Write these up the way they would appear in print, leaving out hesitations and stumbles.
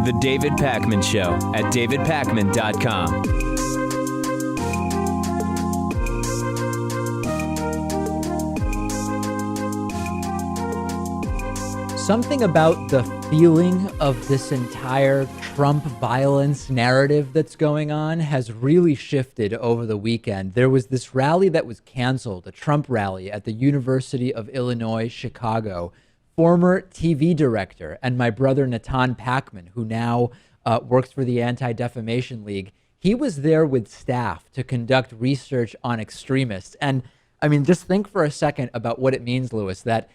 The David Pakman Show at davidpakman.com. Something about the feeling of this entire Trump violence narrative that's going on has really shifted over the weekend. There was this rally that was canceled, a Trump rally at the University of Illinois, Chicago. Former TV director and my brother Natan Pakman, who now works for the Anti-Defamation League, he was there with staff to conduct research on extremists. And I mean, just think for a second about what it means, Louis, that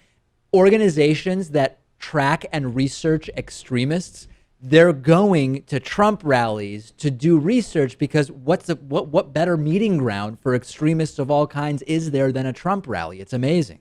organizations that track and research extremists, they're going to Trump rallies to do research because what better meeting ground for extremists of all kinds is there than a Trump rally? It's amazing.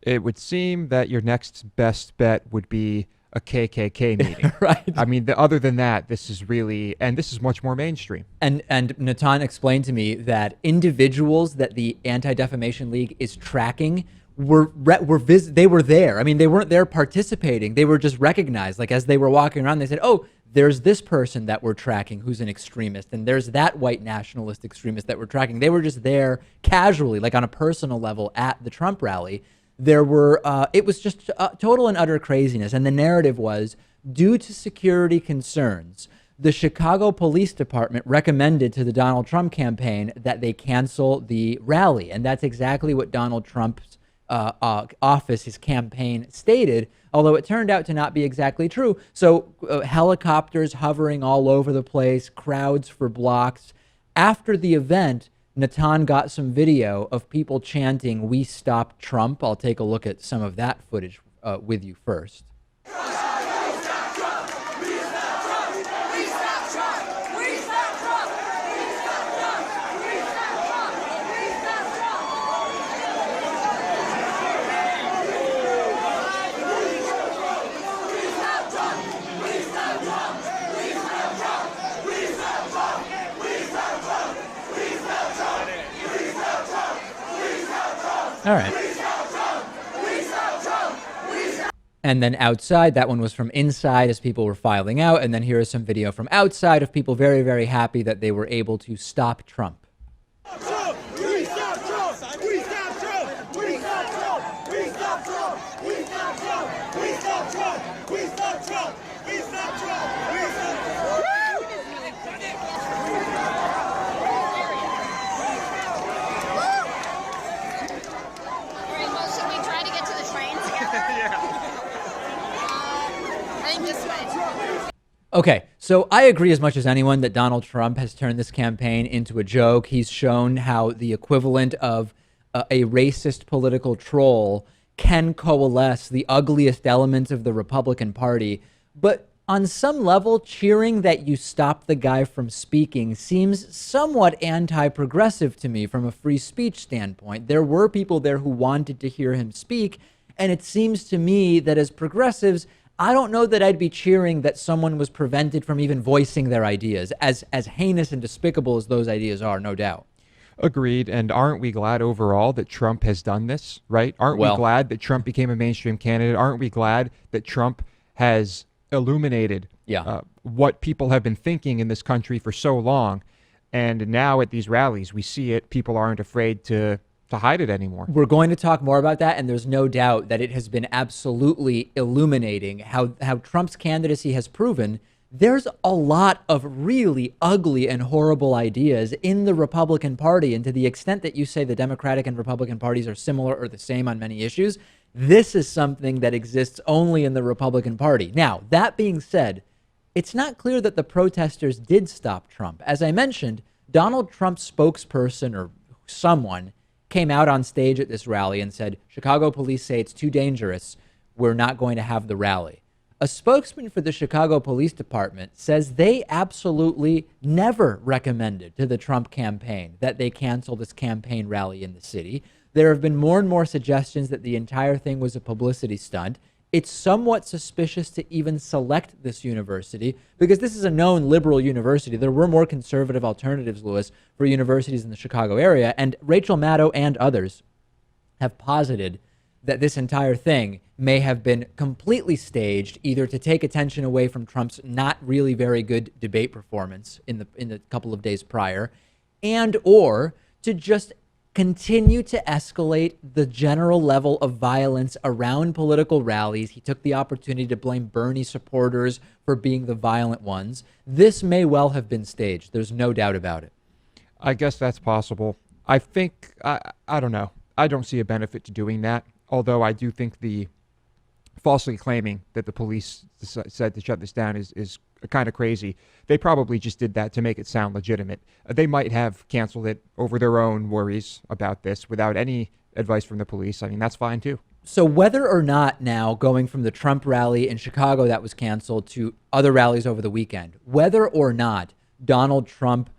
It would seem that your next best bet would be a KKK meeting. Right. I mean, other than that, this is much more mainstream. And Natan explained to me that individuals that the Anti-Defamation League is tracking they were there. I mean, they weren't there participating. They were just recognized. Like as they were walking around, they said, "Oh, there's this person that we're tracking who's an extremist, and there's that white nationalist extremist that we're tracking." They were just there casually, like on a personal level at the Trump rally. There were, it was just total and utter craziness. And the narrative was, due to security concerns, the Chicago Police Department recommended to the Donald Trump campaign that they cancel the rally. And that's exactly what Donald Trump's office, his campaign, stated, although it turned out to not be exactly true. So helicopters hovering all over the place, crowds for blocks. After the event, Natan got some video of people chanting, "We stop Trump." I'll take a look at some of that footage with you first. All right. And then outside, that one was from inside as people were filing out. And then here is some video from outside of people very, very happy that they were able to stop Trump. Okay, so I agree as much as anyone that Donald Trump has turned this campaign into a joke. He's shown how the equivalent of a racist political troll can coalesce the ugliest elements of the Republican Party. But on some level, cheering that you stop the guy from speaking seems somewhat anti-progressive to me from a free speech standpoint. There were people there who wanted to hear him speak, and it seems to me that as progressives, I don't know that I'd be cheering that someone was prevented from even voicing their ideas, as heinous and despicable as those ideas are, no doubt. Agreed. And aren't we glad overall that Trump has done this, right? Aren't we glad that Trump became a mainstream candidate? Aren't we glad that Trump has illuminated what people have been thinking in this country for so long? And now at these rallies, we see it. People aren't afraid to hide it anymore. We're going to talk more about that, and there's no doubt that it has been absolutely illuminating how Trump's candidacy has proven there's a lot of really ugly and horrible ideas in the Republican Party. And to the extent that you say the Democratic and Republican parties are similar or the same on many issues, this is something that exists only in the Republican Party. Now, that being said, it's not clear that the protesters did stop Trump. As I mentioned, Donald Trump's spokesperson or someone came out on stage at this rally and said, "Chicago police say it's too dangerous. We're not going to have the rally." A spokesman for the Chicago Police Department says they absolutely never recommended to the Trump campaign that they cancel this campaign rally in the city. There have been more and more suggestions that the entire thing was a publicity stunt. It's somewhat suspicious to even select this university because this is a known liberal university. There were more conservative alternatives, Louis, for universities in the Chicago area. And Rachel Maddow and others have posited that this entire thing may have been completely staged, either to take attention away from Trump's not really very good debate performance in the couple of days prior, and or to just continue to escalate the general level of violence around political rallies. He took the opportunity to blame Bernie supporters for being the violent ones. This may well have been staged. There's no doubt about it. I guess that's possible. I think, I don't know. I don't see a benefit to doing that. Although I do think the falsely claiming that the police said to shut this down is kind of crazy. They probably just did that to make it sound legitimate. They might have canceled it over their own worries about this without any advice from the police. I mean, that's fine too. So whether or not now going from the Trump rally in Chicago that was canceled to other rallies over the weekend, whether or not Donald Trump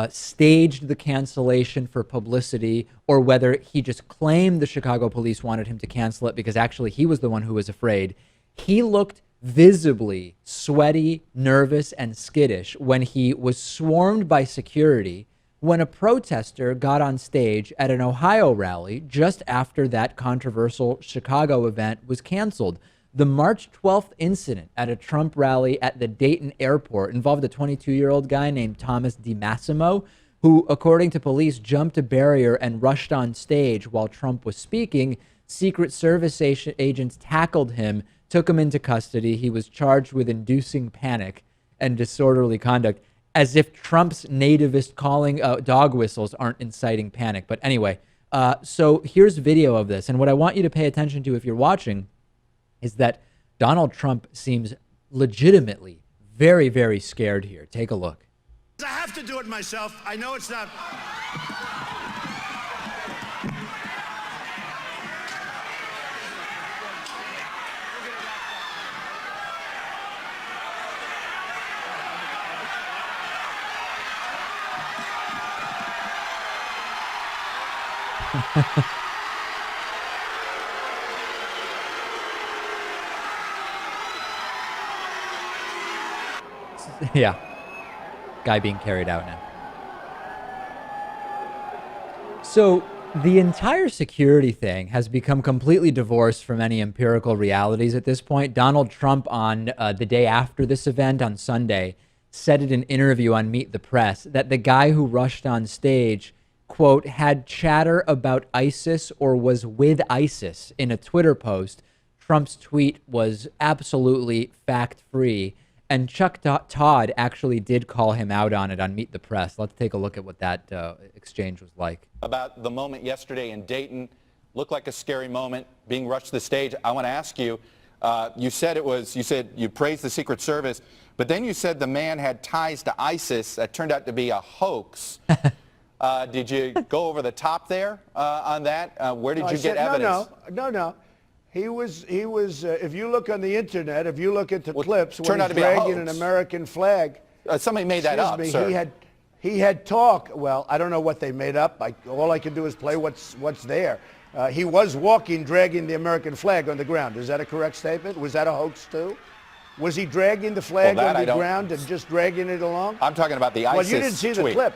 staged the cancellation for publicity, or whether he just claimed the Chicago police wanted him to cancel it because actually he was the one who was afraid, he looked visibly sweaty, nervous, and skittish when he was swarmed by security when a protester got on stage at an Ohio rally just after that controversial Chicago event was canceled. The March 12th incident at a Trump rally at the Dayton airport involved a 22-year-old guy named Thomas DiMassimo, who, according to police, jumped a barrier and rushed on stage while Trump was speaking. Secret Service agents tackled him, took him into custody. He was charged with inducing panic and disorderly conduct, as if Trump's nativist calling dog whistles aren't inciting panic. But anyway, so here's video of this. And what I want you to pay attention to if you're watching is that Donald Trump seems legitimately very, very scared here. Take a look. I have to do it myself. I know it's not. Yeah. Guy being carried out now. So the entire security thing has become completely divorced from any empirical realities at this point. Donald Trump on the day after this event on Sunday said in an interview on Meet the Press that the guy who rushed on stage, quote, had chatter about ISIS or was with ISIS in a Twitter post. Trump's tweet was absolutely fact-free. And Chuck Todd actually did call him out on it on Meet the Press. Let's take a look at what that exchange was like. About the moment yesterday in Dayton, looked like a scary moment, being rushed to the stage. I want to ask you, you said you praised the Secret Service, but then you said the man had ties to ISIS. That turned out to be a hoax. Did you go over the top there on that? Where did you get evidence? No. He was. If you look on the internet, if you look at the clips, when turned out he's to be a dragging hoax. an American flag. Somebody made that up, sir. He had talk. Well, I don't know what they made up. All I can do is play what's there. He was walking, dragging the American flag on the ground. Is that a correct statement? Was that a hoax too? Was he dragging the flag on the ground and just dragging it along? I'm talking about the ISIS Well, you didn't see the clip.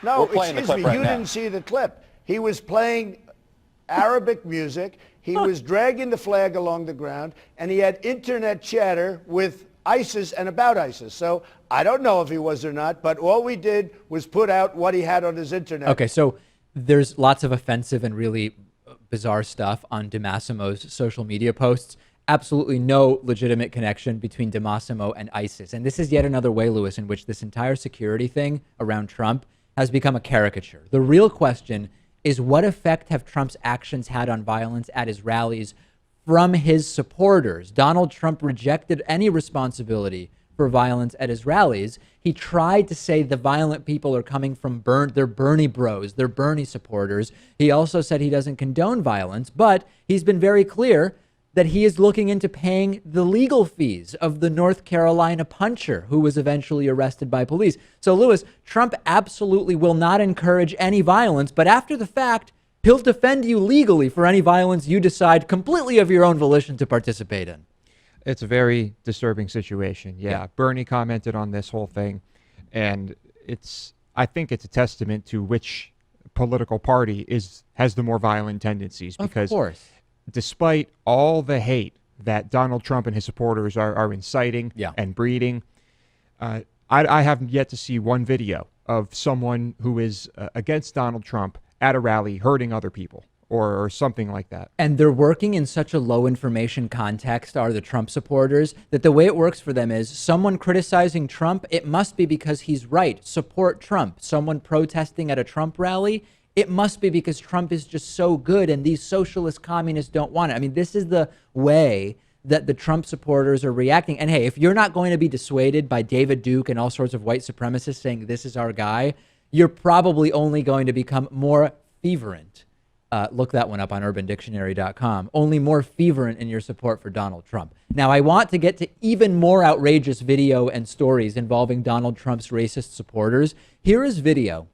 No, excuse me, you didn't see the clip. He was playing Arabic music. He was dragging the flag along the ground, and he had internet chatter with ISIS and about ISIS. So I don't know if he was or not, but all we did was put out what he had on his internet. Okay, so there's lots of offensive and really bizarre stuff on DiMassimo's social media posts. Absolutely no legitimate connection between DiMassimo and ISIS. And this is yet another way, Lewis, in which this entire security thing around Trump has become a caricature. The real question is, what effect have Trump's actions had on violence at his rallies from his supporters? Donald Trump rejected any responsibility for violence at his rallies. He tried to say the violent people are coming from they're Bernie bros, they're Bernie supporters. He also said he doesn't condone violence, but he's been very clear that he is looking into paying the legal fees of the North Carolina puncher who was eventually arrested by police. So, Lewis, Trump absolutely will not encourage any violence, but after the fact, he'll defend you legally for any violence you decide completely of your own volition to participate in. It's a very disturbing situation. Yeah. Bernie commented on this whole thing, and I think it's a testament to which political party has the more violent tendencies. Because of course, despite all the hate that Donald Trump and his supporters are inciting and breeding, I haven't yet to see one video of someone who is against Donald Trump at a rally hurting other people or something like that. And they're working in such a low information context, are the Trump supporters, that the way it works for them is someone criticizing Trump, it must be because he's right. Support Trump. Someone protesting at a Trump rally, it must be because Trump is just so good and these socialist communists don't want it. I mean, this is the way that the Trump supporters are reacting. And hey, if you're not going to be dissuaded by David Duke and all sorts of white supremacists saying this is our guy, you're probably only going to become more fervent. Look that one up on urbandictionary.com. Only more fervent in your support for Donald Trump. Now, I want to get to even more outrageous video and stories involving Donald Trump's racist supporters. Here is video.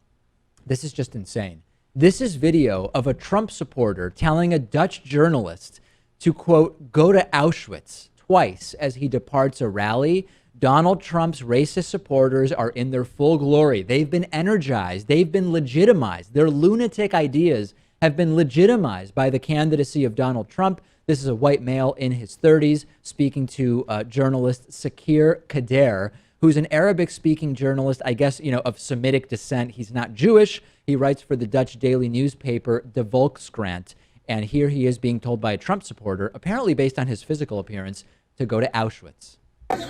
This is just insane. This is video of a Trump supporter telling a Dutch journalist to, quote, go to Auschwitz twice as he departs a rally. Donald Trump's racist supporters are in their full glory. They've been energized. They've been legitimized. Their lunatic ideas have been legitimized by the candidacy of Donald Trump. This is a white male in his 30s speaking to journalist Sakir Kader, who's an Arabic-speaking journalist, I guess, of Semitic descent. He's not Jewish. He writes for the Dutch daily newspaper De Volkskrant. And here he is being told by a Trump supporter, apparently based on his physical appearance, to go to Auschwitz. Go to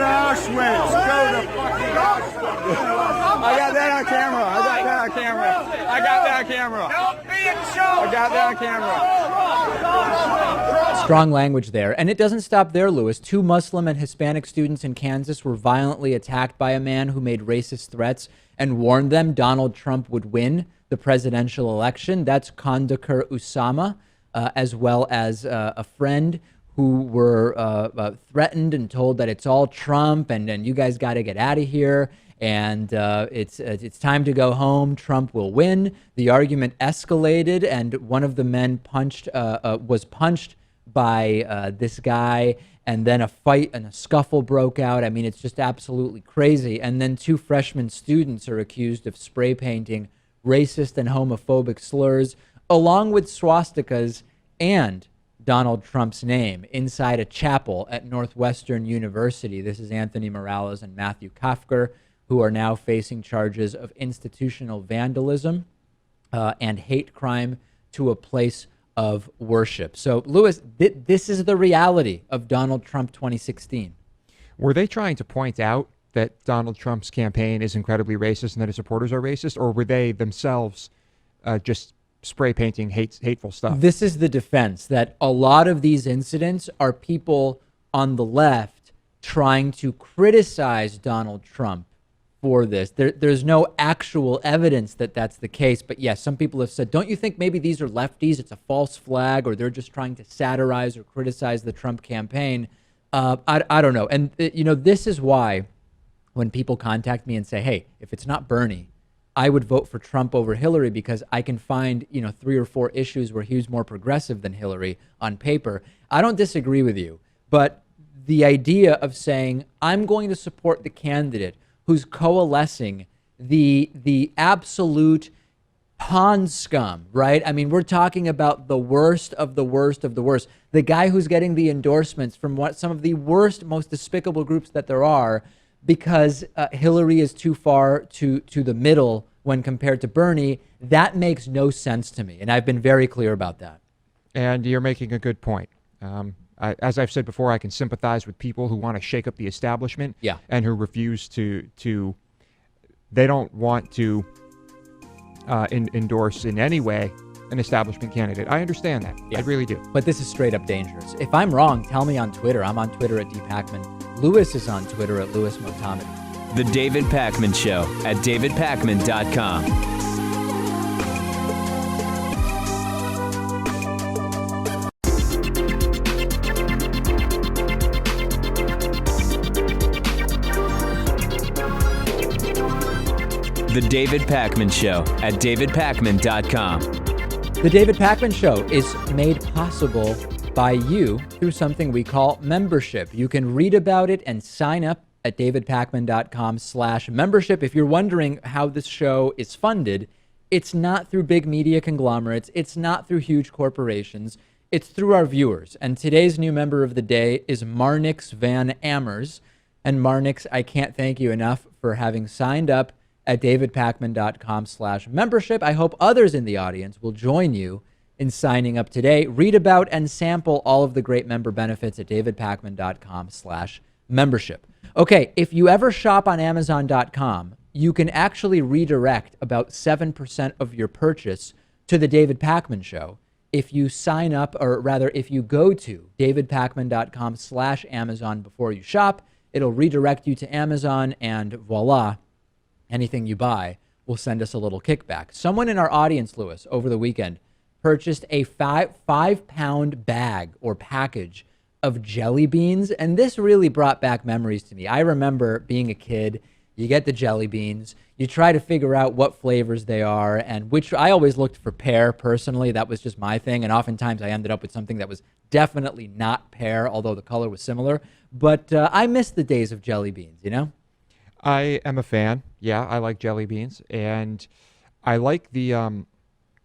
Auschwitz. Go to fucking Auschwitz. I got that on camera. Don't be a joke. I got that on camera. Strong language there. And it doesn't stop there, Lewis. 2 Muslim and Hispanic students in Kansas were violently attacked by a man who made racist threats and warned them Donald Trump would win the presidential election. That's Kandakar Usama, as well as a friend who were threatened and told that it's all Trump and you guys got to get out of here. And it's time to go home. Trump will win. The argument escalated, and one of the men was punched by this guy, and then a fight and a scuffle broke out. I mean, it's just absolutely crazy. And then 2 freshman students are accused of spray painting racist and homophobic slurs, along with swastikas and Donald Trump's name inside a chapel at Northwestern University. This is Anthony Morales and Matthew Kafker, who are now facing charges of institutional vandalism and hate crime to a place of worship. So, Lewis, this is the reality of Donald Trump 2016. Were they trying to point out that Donald Trump's campaign is incredibly racist and that his supporters are racist, or were they themselves just spray painting hateful stuff? This is the defense, that a lot of these incidents are people on the left trying to criticize Donald Trump for this. There's no actual evidence that that's the case. But yes, some people have said, don't you think maybe these are lefties? It's a false flag, or they're just trying to satirize or criticize the Trump campaign. I don't know. And, this is why when people contact me and say, hey, if it's not Bernie, I would vote for Trump over Hillary because I can find, 3 or 4 issues where he was more progressive than Hillary on paper. I don't disagree with you, but the idea of saying I'm going to support the candidate who's coalescing the absolute pond scum, right? I mean, we're talking about the worst of the worst of the worst. The guy who's getting the endorsements from some of the worst, most despicable groups that there are, because Hillary is too far to the middle when compared to Bernie. That makes no sense to me, and I've been very clear about that. And you're making a good point. As I've said before, I can sympathize with people who want to shake up the establishment and who refuse to they don't want to endorse in any way an establishment candidate. I understand that. I really do. But this is straight up dangerous. If I'm wrong, tell me on Twitter. I'm on Twitter at @dpacman. Lewis is on Twitter at Lewis Motamedi. The David Pakman Show at davidpakman.com. The David Pakman Show at davidpakman.com. The David Pakman Show is made possible by you through something we call membership. You can read about it and sign up at davidpakman.com/membership. If you're wondering how this show is funded, it's not through big media conglomerates. It's not through huge corporations. It's through our viewers. And today's new member of the day is Marnix Van Amers. And Marnix, I can't thank you enough for having signed up at davidpakman.com/membership. I hope others in the audience will join you in signing up today. Read about and sample all of the great member benefits at davidpakman.com/membership. Okay, if you ever shop on Amazon.com, you can actually redirect about 7% of your purchase to the David Pakman Show. If you sign up, or rather, if you go to davidpakman.com/Amazon before you shop, it'll redirect you to Amazon, and voila, anything you buy will send us a little kickback. Someone in our audience, Lewis, over the weekend purchased a five-pound bag or package of jelly beans, and this really brought back memories to me. I remember being a kid. You get the jelly beans, you try to figure out what flavors they are, and which I always looked for pear personally. That was just my thing, and oftentimes I ended up with something that was definitely not pear, although the color was similar. But I miss the days of jelly beans, you know? I am a fan. Yeah, I like jelly beans, and I like the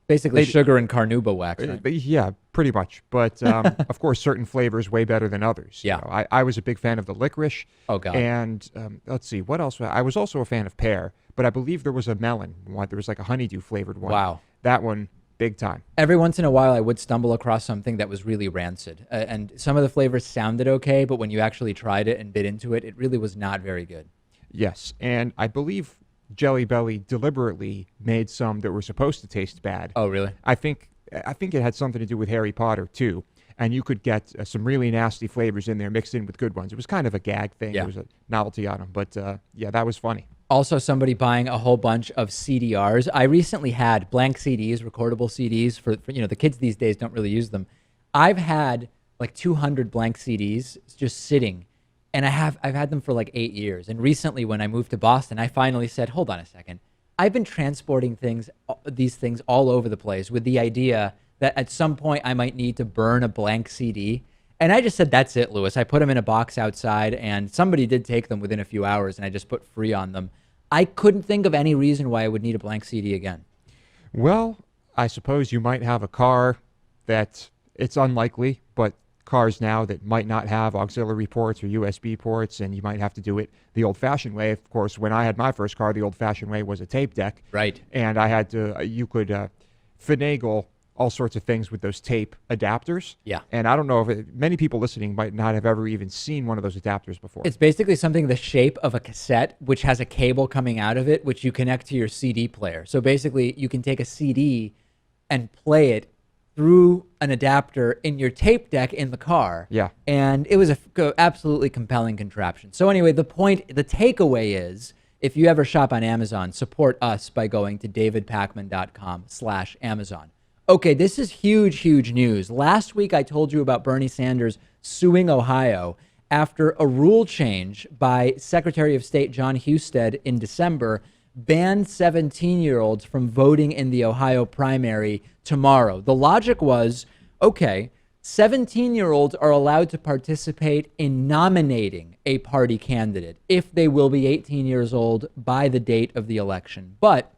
basically sugar and carnauba wax, right? Yeah, pretty much. But of course, certain flavors way better than others. Yeah, you know, I was a big fan of the licorice. Oh God. And let's see, what else? I was also a fan of pear, but I believe there was a melon one. There was like a honeydew flavored one. Wow, that one, big time. Every once in a while, I would stumble across something that was really rancid, and some of the flavors sounded okay, but when you actually tried it and bit into it, it really was not very good. Yes, and I believe Jelly Belly deliberately made some that were supposed to taste bad. Oh, really? I think it had something to do with Harry Potter too, and you could get some really nasty flavors in there mixed in with good ones. It was kind of a gag thing. Yeah. There was a novelty on them, but yeah, that was funny. Also, somebody buying a whole bunch of CDRs. I recently had blank CDs, recordable CDs for the kids these days don't really use them. I've had like 200 blank CDs just sitting. And I've had them for like 8 years. And recently when I moved to Boston, I finally said, hold on a second. I've been transporting these things all over the place with the idea that at some point I might need to burn a blank CD. And I just said, that's it, Lewis. I put them in a box outside, and somebody did take them within a few hours, and I just put free on them. I couldn't think of any reason why I would need a blank CD again. Well, I suppose you might have a car that it's unlikely, but cars now that might not have auxiliary ports or USB ports, and you might have to do it the old-fashioned way. Of course, when I had my first car, the old-fashioned way was a tape deck. Right. And I had to, you could finagle all sorts of things with those tape adapters. Yeah. And I don't know if many people listening might not have ever even seen one of those adapters before. It's basically something the shape of a cassette, which has a cable coming out of it, which you connect to your CD player. So basically, you can take a CD and play it through an adapter in your tape deck in the car. Yeah. And it was a absolutely compelling contraption. So anyway, the takeaway is, if you ever shop on Amazon, support us by going to davidpakman.com/Amazon. Okay, this is huge, huge news. Last week, I told you about Bernie Sanders suing Ohio after a rule change by Secretary of State John Husted in December banned 17-year-olds from voting in the Ohio primary tomorrow. The logic was, okay, 17-year-olds are allowed to participate in nominating a party candidate if they will be 18 years old by the date of the election. But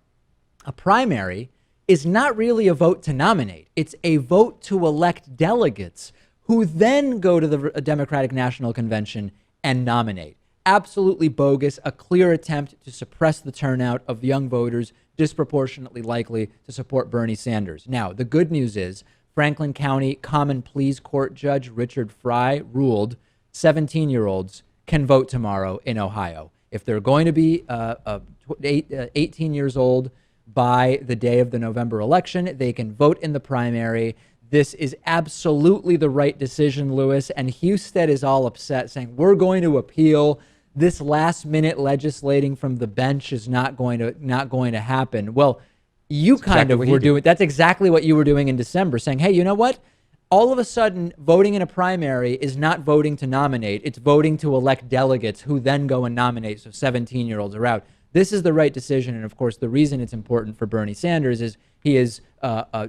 a primary is not really a vote to nominate. It's a vote to elect delegates who then go to the Democratic National Convention and nominate. Absolutely bogus, a clear attempt to suppress the turnout of young voters disproportionately likely to support Bernie Sanders. Now, the good news is Franklin County Common Pleas Court Judge Richard Fry ruled 17-year-olds can vote tomorrow in Ohio. If they're going to be 18 years old by the day of the November election, they can vote in the primary. This is absolutely the right decision, Lewis. And Husted is all upset, saying, we're going to appeal. This last-minute legislating from the bench is not going to happen. Well, you kind of were doing. That's exactly what you were doing in December, saying, hey, you know what? All of a sudden, voting in a primary is not voting to nominate. It's voting to elect delegates who then go and nominate. So 17-year-olds are out. This is the right decision. And of course, the reason it's important for Bernie Sanders is he is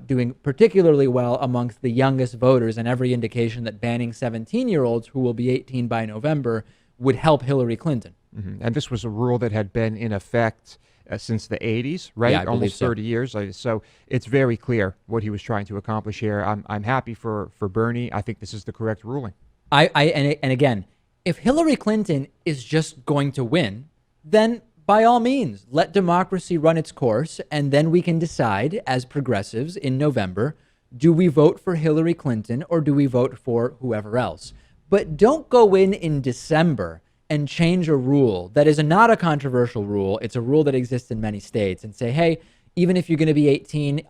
doing particularly well amongst the youngest voters, and every indication that banning 17-year-olds who will be 18 by November would help Hillary Clinton. And this was a rule that had been in effect since the 80s, right? Yeah, I believe almost 30 years. So it's very clear what he was trying to accomplish here. I'm happy for Bernie. I think this is the correct ruling. And again, if Hillary Clinton is just going to win, then by all means, let democracy run its course, and then we can decide as progressives in November, do we vote for Hillary Clinton or do we vote for whoever else? But don't go in December and change a rule that is not a controversial rule. It's a rule that exists in many states, and say, hey, even if you're going to be 18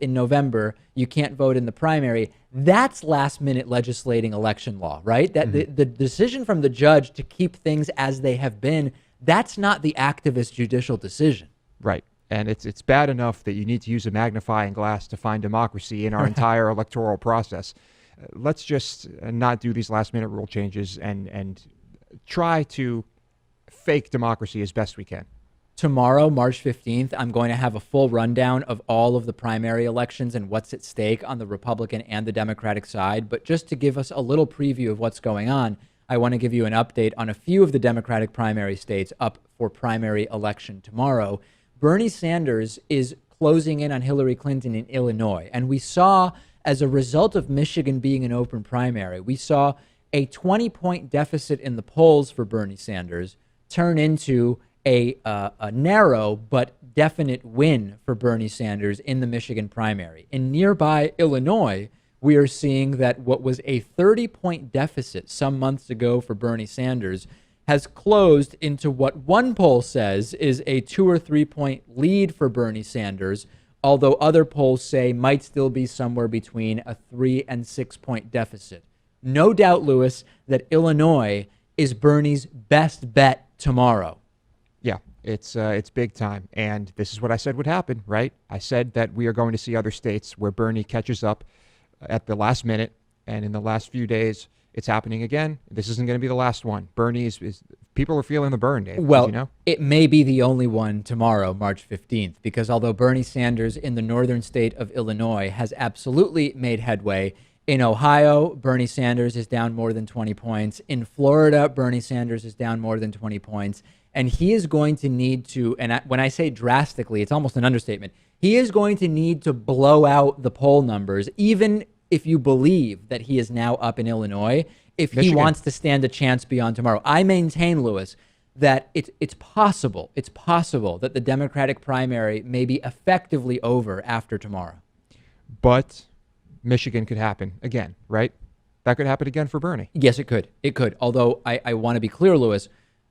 in November, you can't vote in the primary. That's last-minute legislating election law, right? That the decision from the judge to keep things as they have been, that's not the activist judicial decision. Right. And it's bad enough that you need to use a magnifying glass to find democracy in our entire electoral process. Let's just not do these last-minute rule changes and try to fake democracy as best we can. Tomorrow, March 15th, I'm going to have a full rundown of all of the primary elections and what's at stake on the Republican and the Democratic side. But just to give us a little preview of what's going on, I want to give you an update on a few of the Democratic primary states up for primary election tomorrow. Bernie Sanders is closing in on Hillary Clinton in Illinois. And we saw, as a result of Michigan being an open primary, we saw a 20-point deficit in the polls for Bernie Sanders turn into a narrow but definite win for Bernie Sanders in the Michigan primary. In nearby Illinois, we are seeing that what was a 30-point deficit some months ago for Bernie Sanders has closed into what one poll says is a 2 or 3 point lead for Bernie Sanders, although other polls say might still be somewhere between a 3 and 6 point deficit. No doubt, Lewis, that Illinois is Bernie's best bet tomorrow. Yeah, it's big time. And this is what I said would happen, right? I said that we are going to see other states where Bernie catches up at the last minute. And in the last few days, it's happening again. This isn't going to be the last one. Bernie is people are feeling the burn, Dave. Well, you know? It may be the only one tomorrow, March 15th, because although Bernie Sanders in the northern state of Illinois has absolutely made headway, in Ohio, Bernie Sanders is down more than 20 points. In Florida, Bernie Sanders is down more than 20 points. And he is going to need to, when I say drastically, it's almost an understatement. He is going to need to blow out the poll numbers, even if you believe that he is now up in Illinois, if Michigan. He wants to stand a chance beyond tomorrow. I maintain, Lewis, that it's possible that the Democratic primary may be effectively over after tomorrow. But Michigan could happen again, right? That could happen again for Bernie. Yes, it could. It could. Although I want to be clear, Lewis,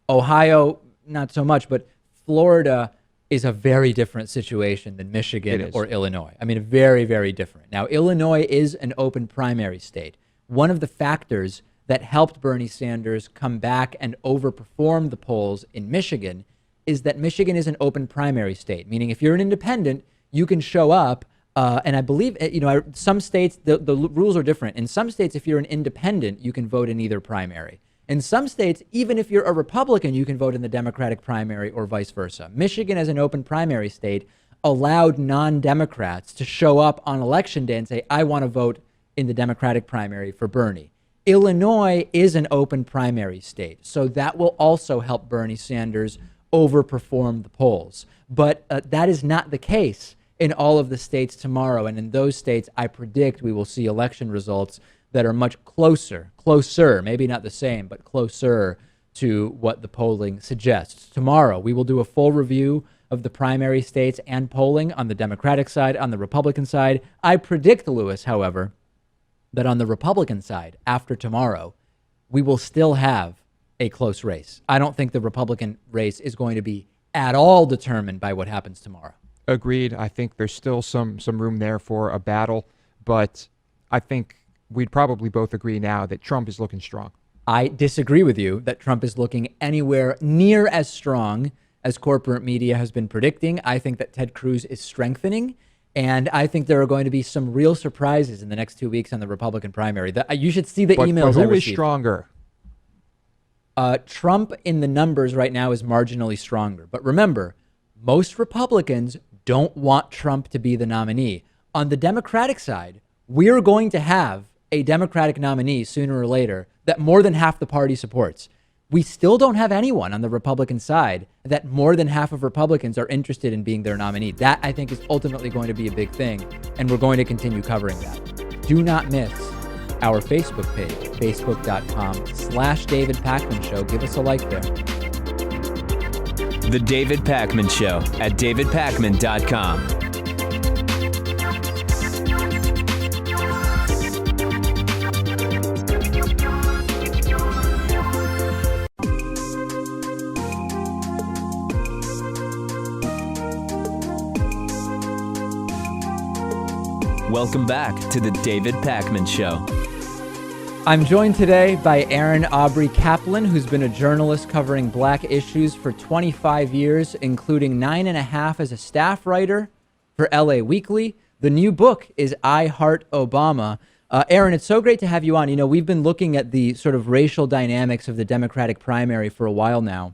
Ohio, not so much, but Florida is a very different situation than Michigan or Illinois. I mean, very, very different. Now, Illinois is an open primary state. One of the factors that helped Bernie Sanders come back and overperform the polls in Michigan is that Michigan is an open primary state, meaning if you're an independent, you can show up. And I believe, some states, the rules are different. In some states, if you're an independent, you can vote in either primary. In some states, even if you're a Republican, you can vote in the Democratic primary or vice versa. Michigan, as an open primary state, allowed non-Democrats to show up on election day and say, I want to vote in the Democratic primary for Bernie. Illinois is an open primary state, so that will also help Bernie Sanders overperform the polls. But that is not the case in all of the states tomorrow. And in those states, I predict we will see election results that are much closer, maybe not the same, but closer to what the polling suggests. Tomorrow, we will do a full review of the primary states and polling on the Democratic side, on the Republican side. I predict, Lewis, however, that on the Republican side, after tomorrow, we will still have a close race. I don't think the Republican race is going to be at all determined by what happens tomorrow. Agreed. I think there's still some room there for a battle, but I think we'd probably both agree now that Trump is looking strong. I disagree with you that Trump is looking anywhere near as strong as corporate media has been predicting. I think that Ted Cruz is strengthening, and I think there are going to be some real surprises in the next 2 weeks on the Republican primary. You should see the emails but I who received. Is stronger? Trump in the numbers right now is marginally stronger. But remember, most Republicans don't want Trump to be the nominee. On the Democratic side, we're going to have a Democratic nominee sooner or later that more than half the party supports. we still don't have anyone on the Republican side that more than half of Republicans are interested in being their nominee. That, I think, is ultimately going to be a big thing, and we're going to continue covering that. Do not miss our Facebook page, facebook.com/David Pakman Show. Give us a like there. The David Pakman Show at davidpakman.com. Welcome back to the David Pakman Show. I'm joined today by Erin Aubry Kaplan, who's been a journalist covering Black issues for 25 years, including 9.5 as a staff writer for LA Weekly. The new book is I Heart Obama. Erin, it's so great to have you on. You know, we've been looking at the sort of racial dynamics of the Democratic primary for a while now.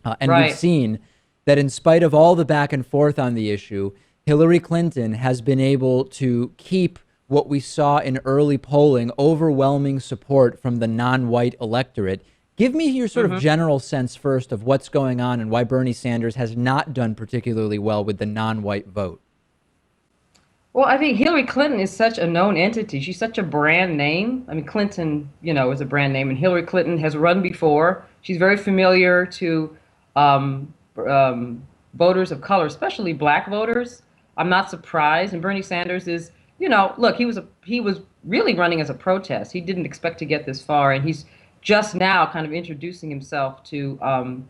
And Right. we've seen that in spite of all the back and forth on the issue, Hillary Clinton has been able to keep what we saw in early polling, overwhelming support from the non-white electorate. Give me your sort of general sense first of what's going on and why Bernie Sanders has not done particularly well with the non-white vote. Well, I think Hillary Clinton is such a known entity. She's such a brand name. I mean, Clinton, you know, is a brand name, and Hillary Clinton has run before. She's very familiar to voters of color, especially Black voters. I'm not surprised. And Bernie Sanders is, you know, look, he was really running as a protest. He didn't expect to get this far, and he's just now kind of introducing himself to a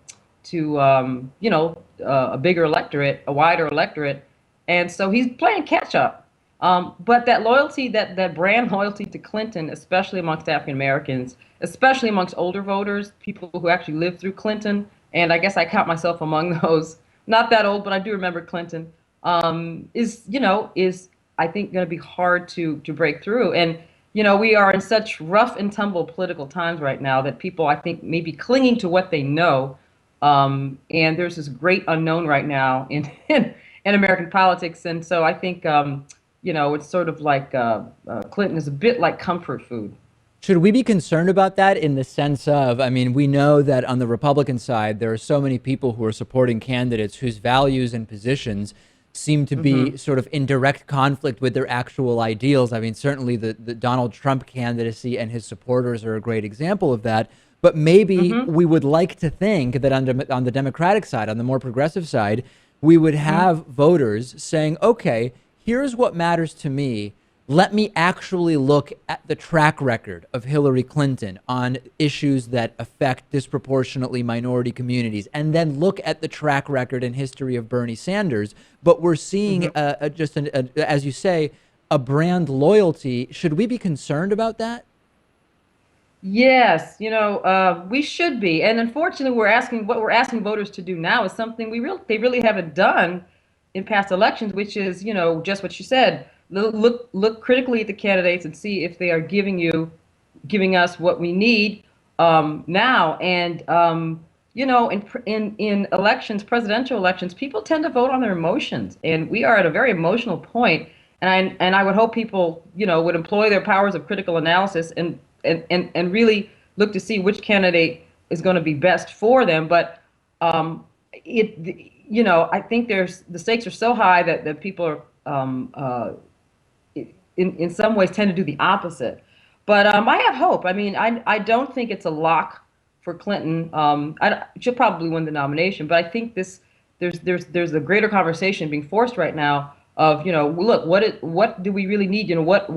bigger electorate, a wider electorate, and so he's playing catch up. But that loyalty, that brand loyalty to Clinton, especially amongst African Americans, especially amongst older voters, people who actually lived through Clinton, and I guess I count myself among those. Not that old, but I do remember Clinton. Is I think going to be hard to break through. And, you know, we are in such rough and tumble political times right now that people, I think, may be clinging to what they know. And there's this great unknown right now in American politics. And so I think, it's sort of like Clinton is a bit like comfort food. Should we be concerned about that in the sense of, I mean, we know that on the Republican side, there are so many people who are supporting candidates whose values and positions seem to be sort of in direct conflict with their actual ideals. I mean, certainly the Donald Trump candidacy and his supporters are a great example of that. But maybe we would like to think that on the Democratic side, on the more progressive side, we would have voters saying, okay, here's what matters to me. Let me actually look at the track record of Hillary Clinton on issues that affect disproportionately minority communities, and then look at the track record and history of Bernie Sanders. But we're seeing as you say, a brand loyalty. Should we be concerned about that? Yes, we should be. And unfortunately, what we're asking voters to do now is something they really haven't done in past elections, which is, just what you said. Look critically at the candidates and see if they are giving us what we need now. And in elections, presidential elections, people tend to vote on their emotions, and we are at a very emotional point. And I would hope people would employ their powers of critical analysis and really look to see which candidate is going to be best for them. But I think the stakes are so high that people are in some ways tend to do the opposite. But I have hope. I mean, I don't think it's a lock for Clinton. She'll probably win the nomination, but I think there's a greater conversation being forced right now of, look, what do we really need? What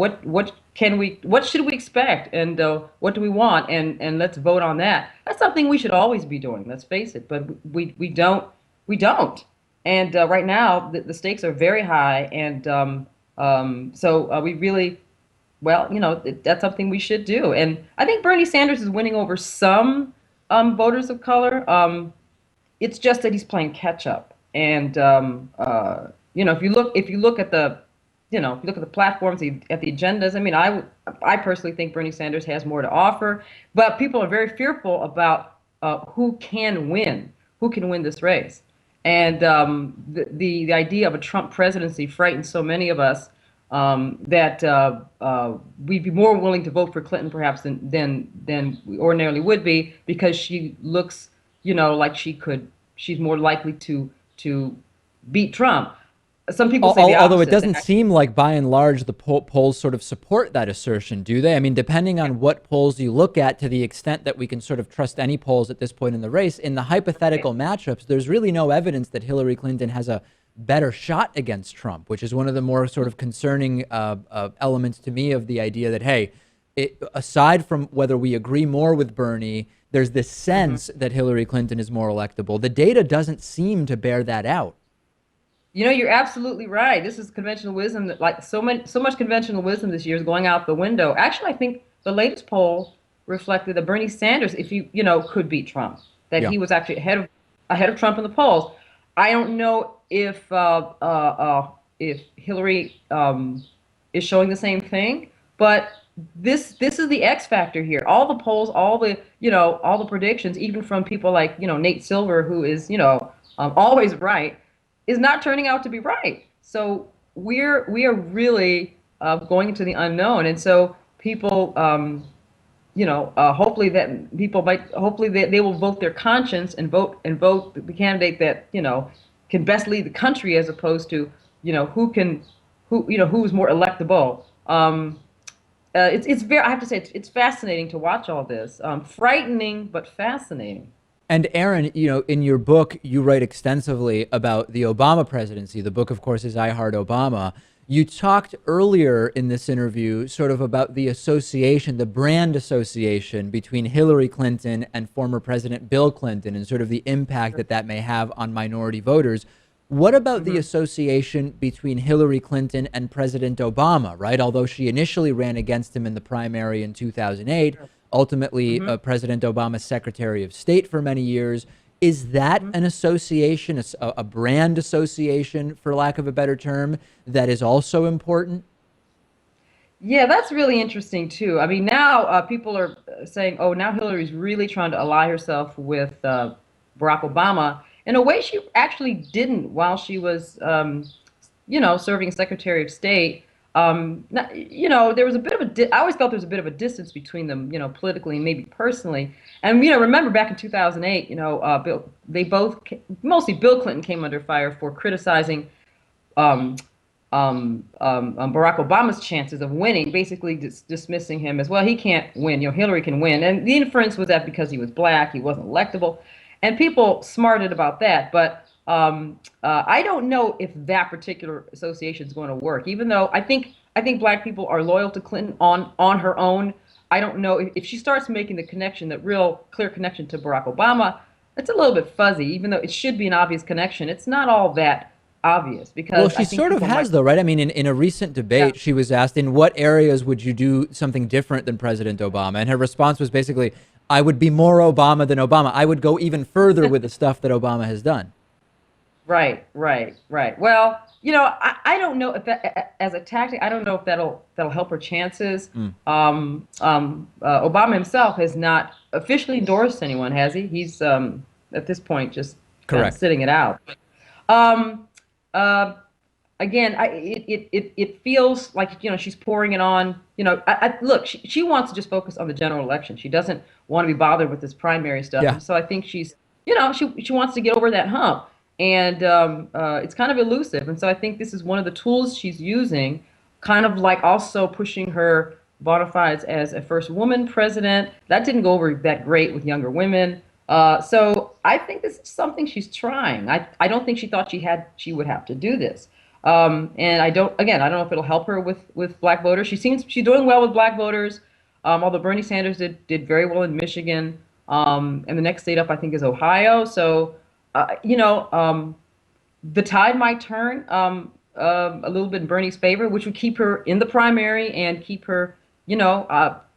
should we expect, and what do we want, and let's vote on that. That's something we should always be doing. Let's face it, but we don't. And right now the stakes are very high, and so we really, that's something we should do. And I think Bernie Sanders is winning over some voters of color. It's just that he's playing catch up. And if you look at the platforms, at the agendas, I mean, I personally think Bernie Sanders has more to offer, but people are very fearful about who can win this race. And the idea of a Trump presidency frightens so many of us. that we'd be more willing to vote for Clinton perhaps than we ordinarily would be, because she looks, like she's more likely to beat Trump. Some people say the opposite. Although it doesn't seem like by and large the polls sort of support that assertion, do they? I mean, depending on what polls you look at, to the extent that we can sort of trust any polls at this point in the race, in the hypothetical matchups, there's really no evidence that Hillary Clinton has a better shot against Trump, which is one of the more sort of concerning elements to me of the idea that, hey, aside from whether we agree more with Bernie, there's this sense that Hillary Clinton is more electable. The data doesn't seem to bear that out. You're absolutely right. This is conventional wisdom that, like so much conventional wisdom this year is going out the window. Actually, I think the latest poll reflected that Bernie Sanders, if could beat Trump, that he was actually ahead of Trump in the polls. I don't know if Hillary is showing the same thing, but this is the X factor here. All the polls, all the predictions, even from people like Nate Silver, who is always right, is not turning out to be right. So we are really going into the unknown, and so people, hopefully they will vote their conscience and vote the candidate that can best lead the country, as opposed to who's more electable. It's very, I have to say, it's fascinating to watch all this. Frightening but fascinating. And Erin, in your book, you write extensively about the Obama presidency. The book, of course, is I Heart Obama. You talked earlier in this interview sort of about the association, the brand association between Hillary Clinton and former President Bill Clinton, and sort of the impact that may have on minority voters. What about the association between Hillary Clinton and President Obama, right? Although she initially ran against him in the primary in 2008, ultimately President Obama's Secretary of State for many years. Is that an association, a brand association, for lack of a better term, that is also important? Yeah, that's really interesting, too. I mean, now people are saying, oh, now Hillary's really trying to ally herself with Barack Obama in a way she actually didn't while she was, serving Secretary of State. There was a bit of I always felt there was a bit of a distance between them, politically and maybe personally. And, remember back in 2008, mostly Bill Clinton came under fire for criticizing Barack Obama's chances of winning, basically dismissing him as, well, he can't win, Hillary can win. And the inference was that because he was black, he wasn't electable. And people smarted about that. But I don't know if that particular association is going to work, even though I think black people are loyal to Clinton on her own. I don't know if she starts making the connection, that real clear connection to Barack Obama. It's a little bit fuzzy, even though it should be an obvious connection. It's not all that obvious, because well, she sort of has, though, right? I mean, in a recent debate, she was asked, in what areas would you do something different than President Obama? And her response was basically, I would be more Obama than Obama. I would go even further with the stuff that Obama has done. Right. Well, I don't know if that, as a tactic, I don't know if that'll help her chances. Obama himself has not officially endorsed anyone, has he? He's at this point just sitting it out. Again, it feels like she's pouring it on. Look, she wants to just focus on the general election. She doesn't want to be bothered with this primary stuff. Yeah. So I think she's she wants to get over that hump. And it's kind of elusive. And so I think this is one of the tools she's using, kind of like also pushing her bona fides as a first woman president. That didn't go over that great with younger women. So I think this is something she's trying. I don't think she thought she would have to do this. And I don't know if it'll help her with black voters. She's doing well with black voters, although Bernie Sanders did very well in Michigan. And the next state up, I think, is Ohio. So the tide might turn a little bit in Bernie's favor, which would keep her in the primary and keep her,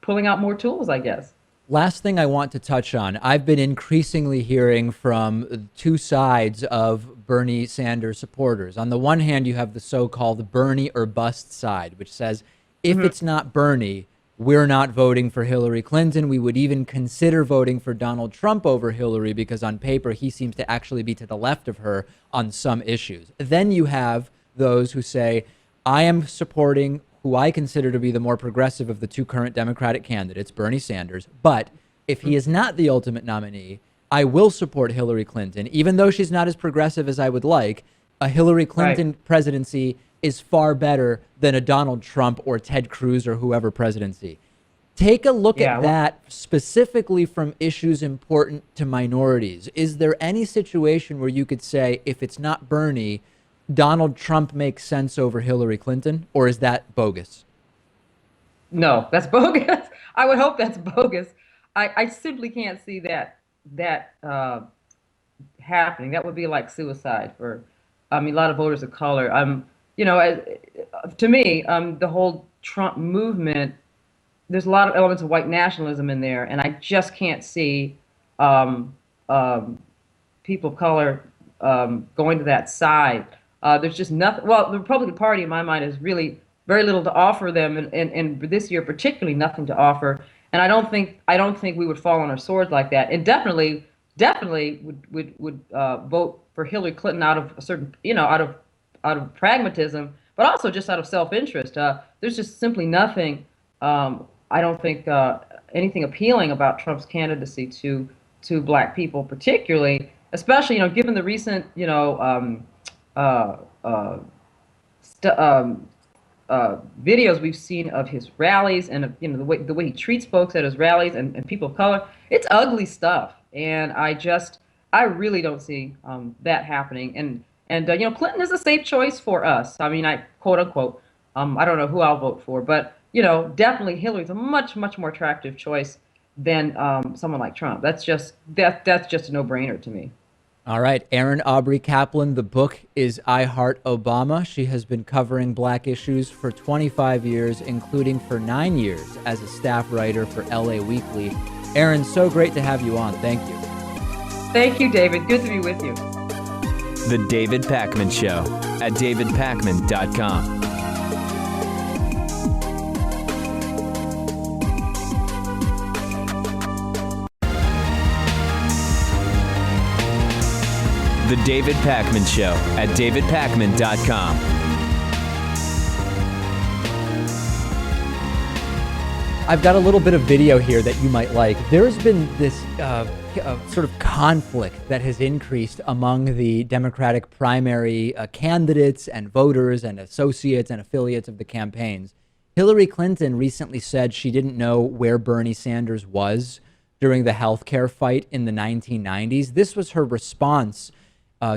pulling out more tools, I guess. Last thing I want to touch on, I've been increasingly hearing from two sides of Bernie Sanders supporters. On the one hand, you have the so-called Bernie or bust side, which says, if it's not Bernie, we're not voting for Hillary Clinton. We would even consider voting for Donald Trump over Hillary because on paper, he seems to actually be to the left of her on some issues. Then you have those who say, I am supporting who I consider to be the more progressive of the two current Democratic candidates, Bernie Sanders. But if he is not the ultimate nominee, I will support Hillary Clinton, even though she's not as progressive as I would like. A Hillary Clinton presidency is far better than a Donald Trump or Ted Cruz or whoever presidency. Take a look at that specifically from issues important to minorities. Is there any situation where you could say, if it's not Bernie, Donald Trump makes sense over Hillary Clinton, or is that bogus? No, that's bogus. I would hope that's bogus. I simply can't see that happening. That would be like suicide for, a lot of voters of color. To me, the whole Trump movement, there's a lot of elements of white nationalism in there, and I just can't see people of color going to that side. There's just nothing. Well, the Republican Party, in my mind, has really very little to offer them, and this year particularly nothing to offer. And I don't think we would fall on our swords like that. And definitely would vote for Hillary Clinton out of a certain, out of pragmatism, but also just out of self-interest. There's just simply nothing. I don't think anything appealing about Trump's candidacy to Black people, particularly, especially given the recent videos we've seen of his rallies and the way he treats folks at his rallies and people of color. It's ugly stuff, and I really don't see that happening. And Clinton is a safe choice for us. I quote unquote. I don't know who I'll vote for, but definitely Hillary's a much more attractive choice than someone like Trump. That's just a no-brainer to me. All right, Erin Aubry Kaplan. The book is I Heart Obama. She has been covering Black issues for 25 years, including for 9 years as a staff writer for LA Weekly. Erin, so great to have you on. Thank you. Thank you, David. Good to be with you. The David Pakman Show at davidpakman.com. The David Pakman Show at davidpakman.com. I've got a little bit of video here that you might like. There's been this sort of conflict that has increased among the Democratic primary candidates and voters and associates and affiliates of the campaigns. Hillary Clinton recently said she didn't know where Bernie Sanders was during the healthcare fight in the 1990s. This was her response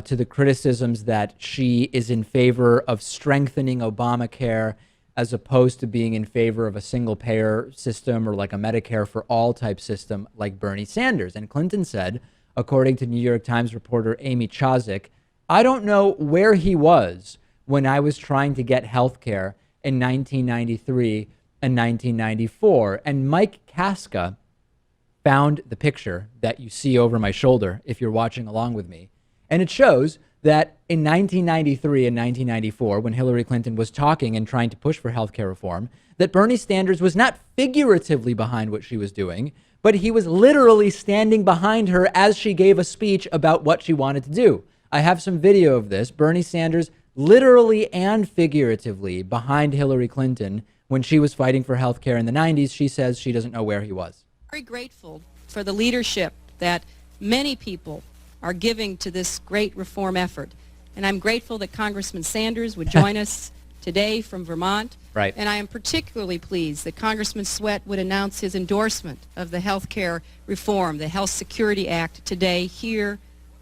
to the criticisms that she is in favor of strengthening Obamacare as opposed to being in favor of a single payer system or like a Medicare for all type system like Bernie Sanders. And Clinton said, according to New York Times reporter Amy Chozick, I don't know where he was when I was trying to get health care in 1993 and 1994. And Mike Casca found the picture that you see over my shoulder if you're watching along with me. And it shows that in 1993 and 1994, when Hillary Clinton was talking and trying to push for healthcare reform, that Bernie Sanders was not figuratively behind what she was doing, but he was literally standing behind her as she gave a speech about what she wanted to do. I have some video of this. Bernie Sanders literally and figuratively behind Hillary Clinton when she was fighting for healthcare in the 90s. She says she doesn't know where he was. Very grateful for the leadership that many people are giving to this great reform effort. And I'm grateful that Congressman Sanders would join us today from Vermont. Right. And I am particularly pleased that Congressman Sweat would announce his endorsement of the health care reform, the Health Security Act, today here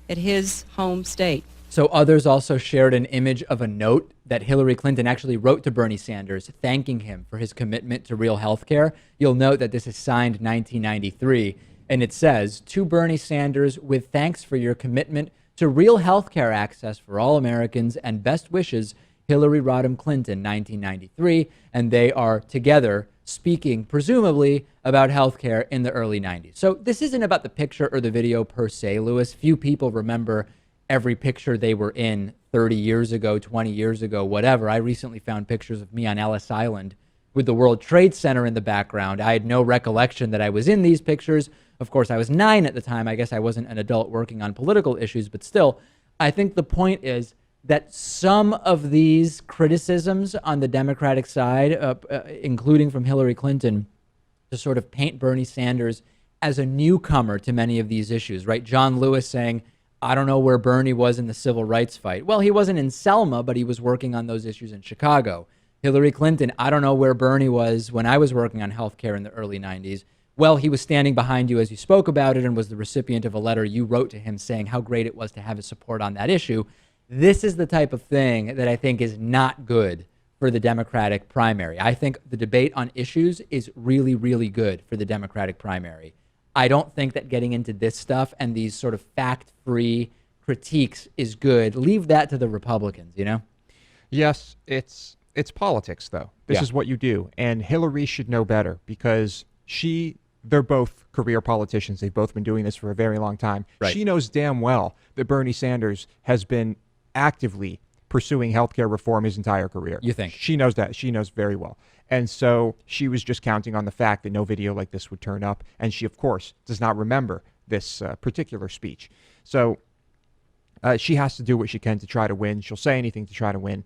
at his home state. So others also shared an image of a note that Hillary Clinton actually wrote to Bernie Sanders, thanking him for his commitment to real health care. You'll note that this is signed 1993. And it says, to Bernie Sanders, with thanks for your commitment to real health care access for all Americans and best wishes, Hillary Rodham Clinton, 1993. And they are together speaking, presumably, about health care in the early 90s. So this isn't about the picture or the video per se, Lewis. Few people remember every picture they were in 30 years ago, 20 years ago, whatever. I recently found pictures of me on Ellis Island with the World Trade Center in the background. I had no recollection that I was in these pictures. Of course, I was 9 at the time. I guess I wasn't an adult working on political issues, but still, I think the point is that some of these criticisms on the Democratic side, including from Hillary Clinton, to sort of paint Bernie Sanders as a newcomer to many of these issues, right? John Lewis saying, I don't know where Bernie was in the civil rights fight. Well, he wasn't in Selma, but he was working on those issues in Chicago. Hillary Clinton, I don't know where Bernie was when I was working on healthcare in the early 90s. Well, he was standing behind you as you spoke about it and was the recipient of a letter you wrote to him saying how great it was to have his support on that issue. This is the type of thing that I think is not good for the Democratic primary. I think the debate on issues is really, really good for the Democratic primary. I don't think that getting into this stuff and these sort of fact-free critiques is good. Leave that to the Republicans, you know? Yes, it's politics, though. This is what you do. And Hillary should know better because they're both career politicians. They've both been doing this for a very long time. Right. She knows damn well that Bernie Sanders has been actively pursuing healthcare reform his entire career. You think? She knows that. She knows very well. And so she was just counting on the fact that no video like this would turn up. And she, of course, does not remember this particular speech. So she has to do what she can to try to win. She'll say anything to try to win.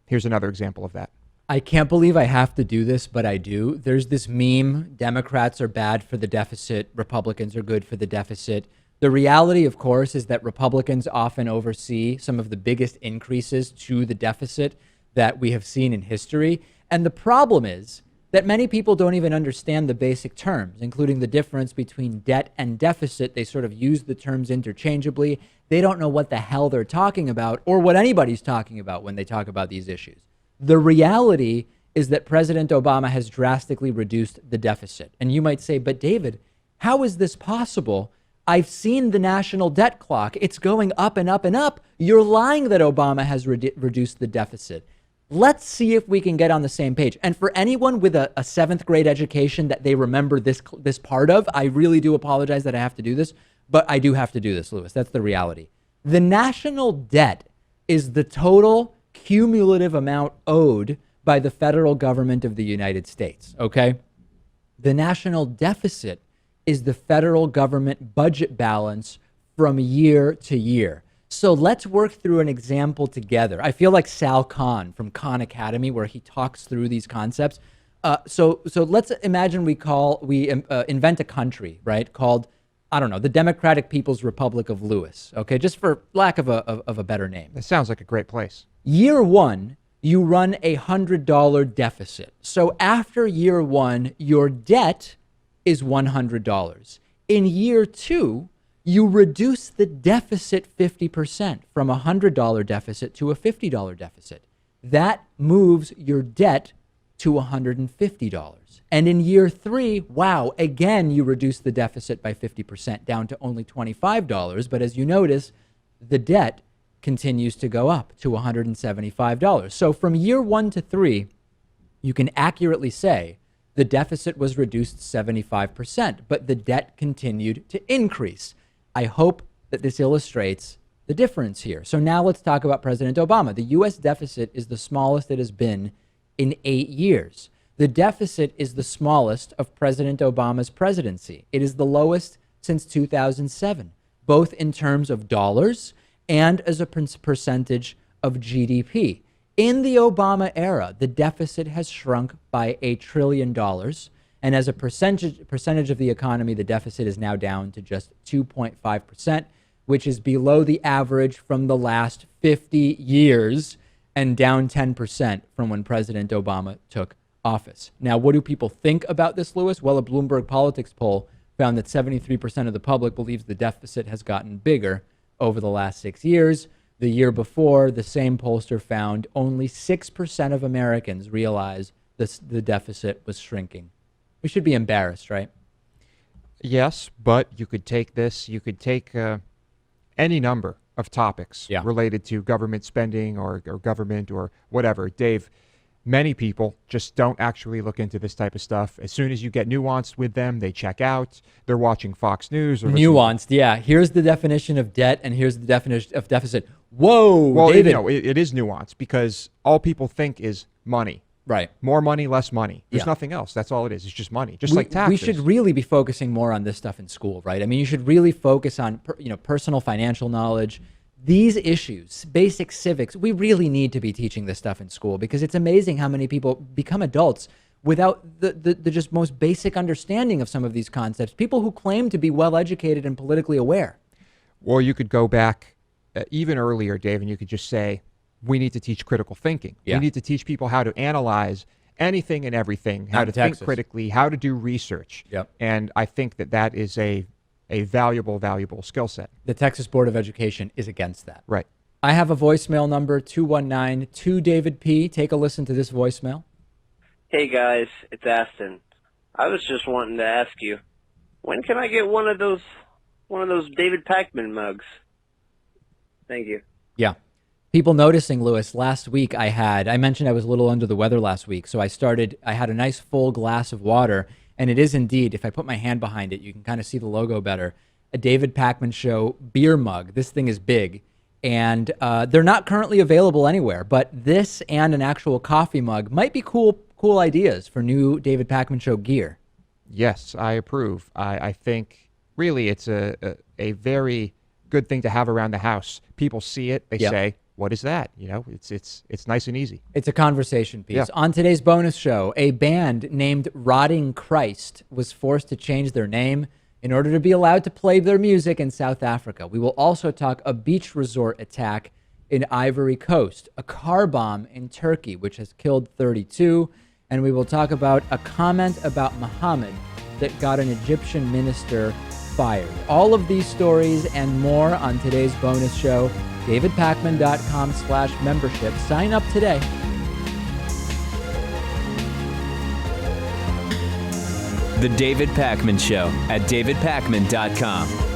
Here's another example of that. I can't believe I have to do this, but I do. There's this meme, Democrats are bad for the deficit, Republicans are good for the deficit. The reality, of course, is that Republicans often oversee some of the biggest increases to the deficit that we have seen in history. And the problem is that many people don't even understand the basic terms, including the difference between debt and deficit. They sort of use the terms interchangeably. They don't know what the hell they're talking about or what anybody's talking about when they talk about these issues. The reality is that President Obama has drastically reduced the deficit. And you might say, but David, how is this possible? I've seen the national debt clock. It's going up and up and up. You're lying that Obama has reduced the deficit. Let's see if we can get on the same page. And for anyone with a seventh grade education that they remember this part of, I really do apologize that I have to do this, but I do have to do this, Louis. That's the reality. The national debt is the total cumulative amount owed by the federal government of the United States, okay? The national deficit is the federal government budget balance from year to year. So let's work through an example together. I feel like Sal Khan from Khan Academy, where he talks through these concepts. So let's imagine we invent a country, right, called, I don't know, the Democratic People's Republic of Lewis, okay, just for lack of a better name. It sounds like a great place. Year one, you run a $100 deficit. So after year one, your debt is $100. In year two, you reduce the deficit 50% from a $100 deficit to a $50 deficit. That moves your debt to $150. And in year three, wow, again, you reduce the deficit by 50% down to only $25. But as you notice, the debt continues to go up to $175. So from year 1 to 3, you can accurately say the deficit was reduced 75%, but the debt continued to increase. I hope that this illustrates the difference here. So now let's talk about President Obama. The U.S. deficit is the smallest it has been in 8 years. The deficit is the smallest of President Obama's presidency. It is the lowest since 2007, both in terms of dollars and as a percentage of GDP. In the Obama era, the deficit has shrunk by $1 trillion. And as a percentage of the economy, the deficit is now down to just 2.5%, which is below the average from the last 50 years and down 10% from when President Obama took office. Now, what do people think about this, Louis? Well, a Bloomberg Politics poll found that 73% of the public believes the deficit has gotten bigger over the last 6 years. The year before, the same pollster found only 6% of Americans realized the deficit was shrinking. We should be embarrassed, right? Yes, but you could take any number of topics related to government spending or government or whatever. Dave, many people just don't actually look into this type of stuff. As soon as you get nuanced with them, they check out. They're watching Fox News. Or nuanced, yeah. Here's the definition of debt, and here's the definition of deficit. Whoa, well, David. It is nuanced because all people think is money. Right. More money, less money. There's nothing else. That's all it is. It's just money, just like taxes. We should really be focusing more on this stuff in school, right? I mean, you should really focus on personal financial knowledge, these issues, basic civics, we really need to be teaching this stuff in school, because it's amazing how many people become adults without the just most basic understanding of some of these concepts. People who claim to be well-educated and politically aware. Or you could go back even earlier, Dave, and you could just say, we need to teach critical thinking. Yeah. We need to teach people how to analyze anything and everything, how to think critically, how to do research. Yep. And I think that is a valuable skill set. The Texas Board of Education is against that. Right. I have a voicemail number, 219-2-DAVID-P. Take a listen to this voicemail. Hey guys, it's Aston. I was just wanting to ask you, when can I get one of those David Pakman mugs? Thank you. Yeah. People noticing, Lewis, last week I mentioned I was a little under the weather last week, so I had a nice full glass of water, and it is indeed, if I put my hand behind it, you can kind of see the logo better, a David Pakman Show beer mug. This thing is big, and they're not currently available anywhere, but this and an actual coffee mug might be cool ideas for new David Pakman Show gear. Yes, I approve. I think really it's a very good thing to have around the house. People see it, they say, what is that? You know, it's nice and easy. It's a conversation piece. Yeah. On today's bonus show, a band named Rotting Christ was forced to change their name in order to be allowed to play their music in South Africa. We will also talk a beach resort attack in Ivory Coast, a car bomb in Turkey, which has killed 32, and we will talk about a comment about Muhammad that got an Egyptian minister fired. All of these stories and more on today's bonus show. DavidPakman.com/membership. Sign up today. The David Pakman Show at DavidPakman.com.